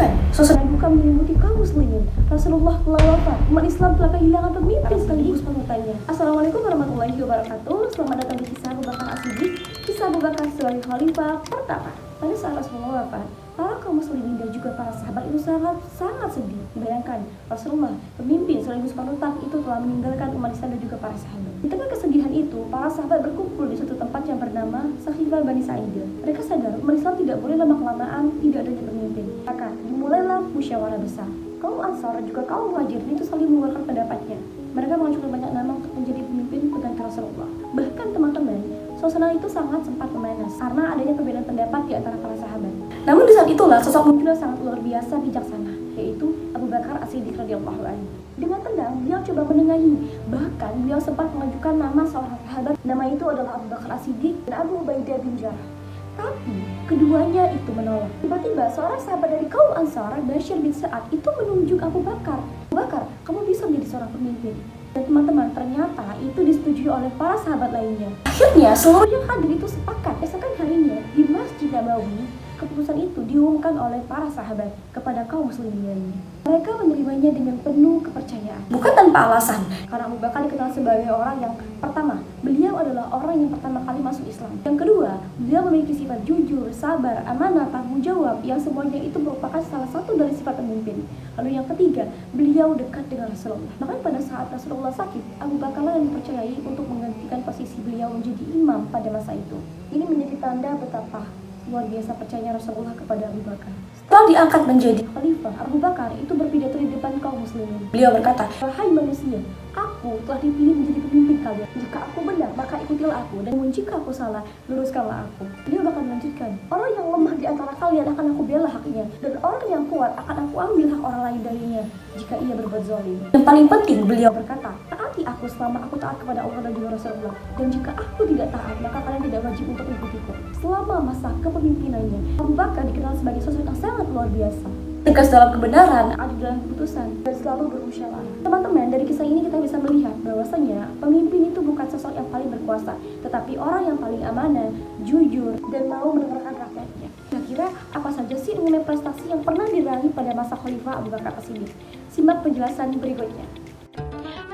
Bayangkan, suasana duka menyelimuti kaum muslimin. Rasulullah telah wafat, umat Islam telah kehilangan pemimpin sekaligus panutannya. Assalamualaikum warahmatullahi wabarakatuh. Selamat datang di kisah Abu Bakar As-Siddiq, kisah Abu Bakar sebagai khalifah pertama. Pada saat Rasulullah wafat, para kaum muslimin dan juga para sahabat itu sangat sedih. Bayangkan, Rasulullah, pemimpin sekaligus panutan itu telah meninggalkan umat Islam dan juga para sahabat. Di tengah kesedihan itu, para sahabat berkumpul di suatu tempat yang bernama Saqifah Bani Sa'idah. Mereka sadar umat Islam tidak boleh lama-kelamaan tidak adanya pemimpin. Maka dimulailah musyawarah besar. Kaum Ansar dan juga kaum Muhajirin itu saling mengeluarkan pendapatnya. Mereka mengajukan banyak nama untuk menjadi pemimpin pengganti Rasulullah. Bahkan teman-teman, suasana itu sangat sempat memanas karena adanya perbedaan pendapat di antara para sahabat. Namun di saat itulah sosok muncul yang sangat luar biasa bijaksana, yaitu Abu Bakar As-Siddiq radhiyallahu anhu. Dengan tenang, beliau coba menengahi. Bahkan beliau sempat mengajukan nama seorang sahabat. Nama itu adalah Abu Bakar As-Siddiq dan Abu Ubaidah bin Jarrah. Tapi keduanya itu menolak. Tiba-tiba seorang sahabat dari kaum Ansar, Bashir bin Sa'ad, itu menunjuk Abu Bakar. Abu Bakar, kamu bisa menjadi seorang pemimpin. Dan teman-teman, ternyata itu disetujui oleh para sahabat lainnya. Akhirnya seluruh yang hadir itu sepakat. Esokan harinya di Masjid Nabawi, keputusan itu diumumkan oleh para sahabat kepada kaum muslimin lainnya. Mereka menerimanya dengan penuh kepercayaan, bukan tanpa alasan, karena Abu Bakar dikenal sebagai orang yang pertama, beliau adalah orang yang pertama kali masuk Islam. Yang kedua, beliau memiliki sifat jujur, sabar, amanah, tanggung jawab, yang semuanya itu merupakan salah satu dari sifat pemimpin. Lalu yang ketiga, beliau dekat dengan Rasulullah. Bahkan pada saat Rasulullah sakit, Abu Bakar yang dipercayai untuk menggantikan posisi beliau menjadi imam pada masa itu. Ini menjadi tanda betapa luar biasa percaya Rasulullah kepada Abu Bakar. Setelah diangkat menjadi khalifah, Abu Bakar itu berpidato di depan kaum muslimin. Beliau berkata, "Wahai manusia, aku telah dipilih menjadi pemimpin kalian. Jika aku benar, maka ikutilah aku, dan jika aku salah, luruskanlah aku." Beliau bahkan melanjutkan, "Orang yang lemah di antara kalian akan aku bela haknya, dan orang yang kuat akan aku ambil hak orang lain darinya jika ia berbuat zalim." Yang paling penting, beliau berkata, "Taati aku selama aku taat kepada Allah dan juga Rasulullah, dan jika aku tidak taat, maka kalian tidak wajib untuk mengikutiku." Selama masa kepemimpinannya, Abu Bakar dikenal sebagai sosok yang sangat luar biasa, tegas dalam kebenaran, adil dalam keputusan, dan selalu bermusyawarah. Teman-teman, dari kisah ini kita bisa melihat bahwasanya pemimpin itu bukan sosok yang paling berkuasa, tetapi orang yang paling amanah, jujur, dan mau mendengarkan rakyatnya. Kira-kira apa saja sih mengenai prestasi yang pernah diraih pada masa Khalifah Abu Bakar As-Siddiq? Simak penjelasan berikutnya.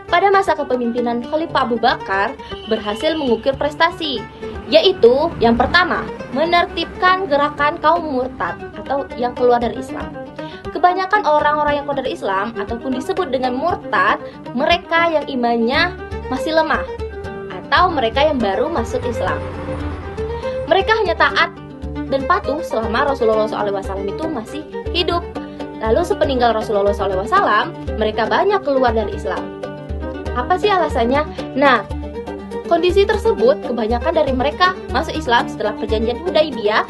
Pada masa kepemimpinan Khalifah Abu Bakar berhasil mengukir prestasi, yaitu yang pertama, menertibkan gerakan kaum murtad atau yang keluar dari Islam. Kebanyakan orang-orang yang keluar dari Islam ataupun disebut dengan murtad, mereka yang imannya masih lemah atau mereka yang baru masuk Islam. Mereka hanya taat dan patuh selama Rasulullah SAW itu masih hidup. Lalu sepeninggal Rasulullah SAW, mereka banyak keluar dari Islam. Apa sih alasannya? Nah, kondisi tersebut kebanyakan dari mereka masuk Islam setelah perjanjian Hudaibiyah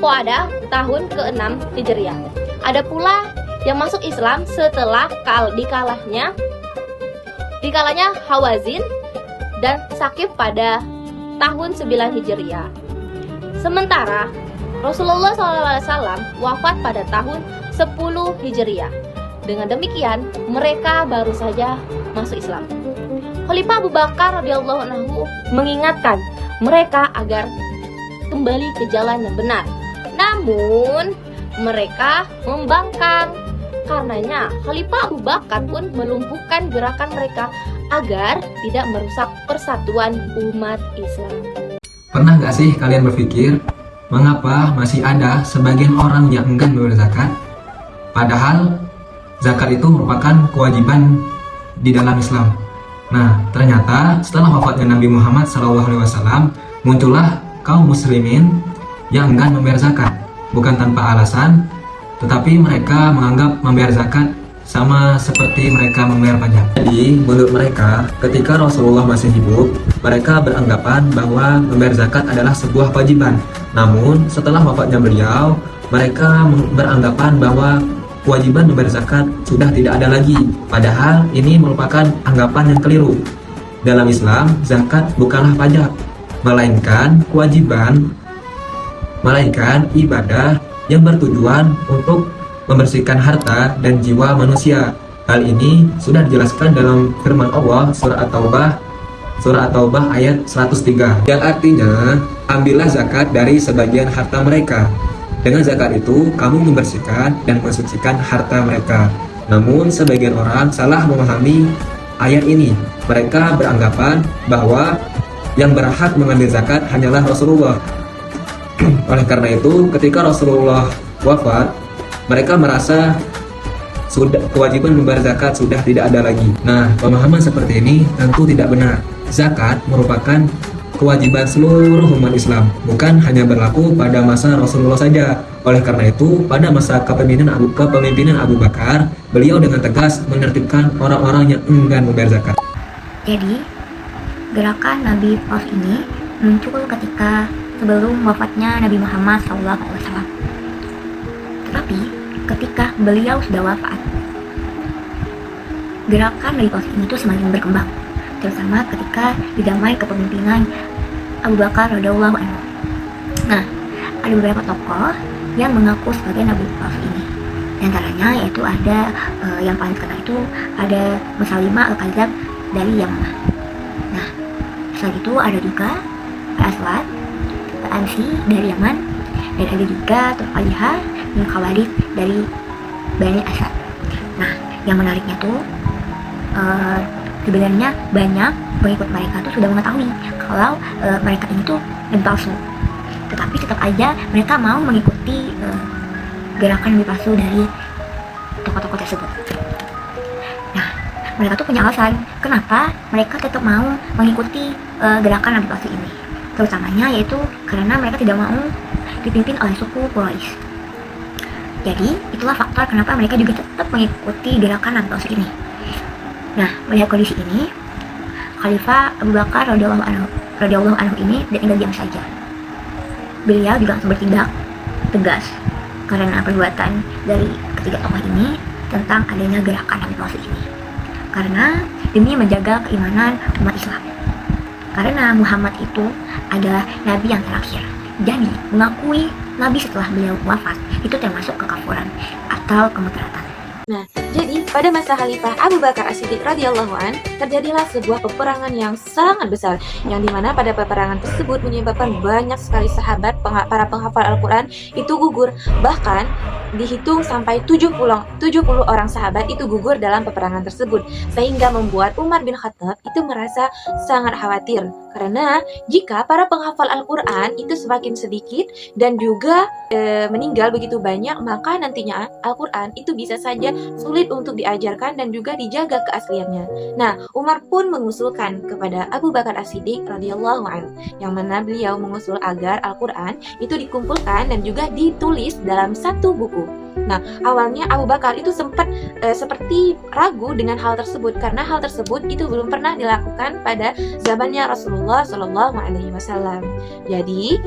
pada tahun ke-6 Hijriah. Ada pula yang masuk Islam setelah dikalahnya Hawazin dan Saqif pada tahun 9 Hijriah. Sementara Rasulullah SAW wafat pada tahun 10 Hijriah. Dengan demikian, mereka baru saja masuk Islam. Khalifah Abu Bakar radhiyallahu anhu mengingatkan mereka agar kembali ke jalan yang benar. Namun, mereka membangkang. Karenanya, Khalifah Abu Bakar pun melumpuhkan gerakan mereka agar tidak merusak persatuan umat Islam. Pernah gak sih kalian berpikir, mengapa masih ada sebagian orang yang enggan membayar zakat? Padahal, zakat itu merupakan kewajiban di dalam Islam. Nah, ternyata setelah wafatnya Nabi Muhammad SAW, muncullah kaum muslimin yang enggan membayar zakat. Bukan tanpa alasan, tetapi mereka menganggap membayar zakat sama seperti mereka membayar pajak. Jadi, menurut mereka, ketika Rasulullah masih hidup, mereka beranggapan bahwa membayar zakat adalah sebuah kewajiban. Namun, setelah wafatnya beliau, mereka beranggapan bahwa kewajiban membayar zakat sudah tidak ada lagi. Padahal ini merupakan anggapan yang keliru. Dalam Islam, zakat bukanlah pajak, melainkan ibadah yang bertujuan untuk membersihkan harta dan jiwa manusia. Hal ini sudah dijelaskan dalam firman Allah surah At-Taubah ayat 103, yang artinya, ambillah zakat dari sebagian harta mereka. Dengan zakat itu, kamu membersihkan dan mensucikan harta mereka. Namun, sebagian orang salah memahami ayat ini. Mereka beranggapan bahwa yang berhak mengambil zakat hanyalah Rasulullah. Oleh karena itu, ketika Rasulullah wafat, mereka merasa sudah kewajiban membayar zakat sudah tidak ada lagi. Nah, pemahaman seperti ini tentu tidak benar. Zakat merupakan kewajiban seluruh umat Islam, bukan hanya berlaku pada masa Rasulullah saja. Oleh karena itu, pada masa kepemimpinan Abu Bakar, beliau dengan tegas menertibkan orang-orang yang enggan membayar zakat. Jadi, gerakan Nabi Paus ini muncul ketika sebelum wafatnya Nabi Muhammad SAW. Tetapi, ketika beliau sudah wafat, gerakan Nabi Paus ini tuh semakin berkembang, terutama ketika di zaman kepemimpinan Abu Bakar radhiyallahu anhu. Nah, ada beberapa tokoh yang mengaku sebagai Nabi Paus ini. Di antaranya yaitu ada yang paling terkenal itu ada Musailimah Al-Kadzdzab dari Yaman. Nah, selain itu ada juga Al-Aswad Al-Ansi dari Yaman, dan ada juga Turqalihah bin Khawarid dari Bani Asad. Nah, yang menariknya tuh sebenarnya banyak pengikut mereka tuh sudah mengetahui kalau mereka ini tuh nabi palsu, tetapi tetap aja mereka mau mengikuti gerakan nabi palsu dari tokoh-tokoh tersebut. Nah, mereka tuh punya alasan kenapa mereka tetap mau mengikuti gerakan nabi palsu ini, terutamanya yaitu karena mereka tidak mau dipimpin oleh suku Quraisy. Jadi itulah faktor kenapa mereka juga tetap mengikuti gerakan nabi palsu ini. Nah, melihat kondisi ini, Khalifah Abu Bakar radhiyallahu anhu ini tidak diam saja. Beliau juga langsung bertindak tegas karena perbuatan dari ketiga tokoh ini tentang adanya gerakan nabi palsu ini. Karena demi menjaga keimanan umat Islam. Karena Muhammad itu adalah nabi yang terakhir. Jadi, mengakui nabi setelah beliau wafat itu termasuk kekafuran atau kemudaratan. Nah, jadi pada masa Khalifah Abu Bakar As-Siddiq radhiyallahu an terjadilah sebuah peperangan yang sangat besar, yang dimana pada peperangan tersebut menyebabkan banyak sekali sahabat para penghafal Al-Quran itu gugur. Bahkan dihitung sampai 70 orang sahabat itu gugur dalam peperangan tersebut, sehingga membuat Umar bin Khattab itu merasa sangat khawatir karena jika para penghafal Al-Quran itu semakin sedikit dan juga meninggal begitu banyak, maka nantinya Al-Quran itu bisa saja sulit untuk diajarkan dan juga dijaga keasliannya. Nah, Umar pun mengusulkan kepada Abu Bakar As-Siddiq radhiyallahu anhu, yang mana beliau mengusul agar Al-Quran itu dikumpulkan dan juga ditulis dalam satu buku. Nah, awalnya Abu Bakar itu sempat seperti ragu dengan hal tersebut karena hal tersebut itu belum pernah dilakukan pada zamannya Rasulullah Shallallahu Alaihi Wasallam. Jadi,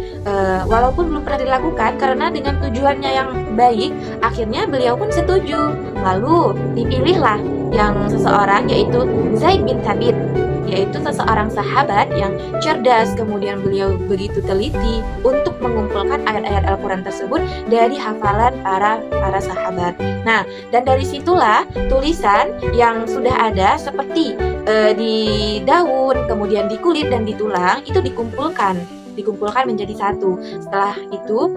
walaupun belum pernah dilakukan karena dengan tujuannya yang baik, akhirnya beliau pun setuju. Lalu dipilihlah yang seseorang yaitu Zaid bin Thabit, yaitu seseorang sahabat yang cerdas. Kemudian beliau begitu teliti untuk mengumpulkan ayat-ayat Al-Quran tersebut dari hafalan para sahabat. Nah, dan dari situlah tulisan yang sudah ada seperti di daun, kemudian di kulit dan di tulang itu dikumpulkan menjadi satu. Setelah itu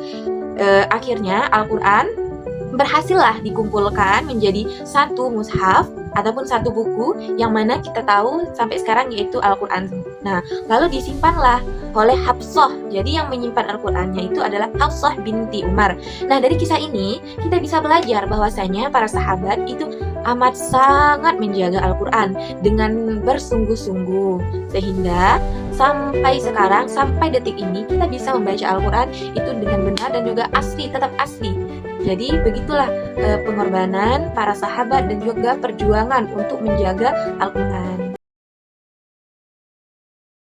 akhirnya Al-Quran berhasillah dikumpulkan menjadi satu mushaf ataupun satu buku yang mana kita tahu sampai sekarang yaitu Al-Quran. Nah, lalu disimpanlah oleh Hafsah. Jadi yang menyimpan Al-Qurannya itu adalah Hafsah binti Umar. Nah, dari kisah ini kita bisa belajar bahwasanya para sahabat itu amat sangat menjaga Al-Quran dengan bersungguh-sungguh, sehingga sampai sekarang, sampai detik ini kita bisa membaca Al-Quran itu dengan benar dan juga asli, tetap asli. Jadi begitulah pengorbanan para sahabat dan juga perjuangan untuk menjaga Al-Quran.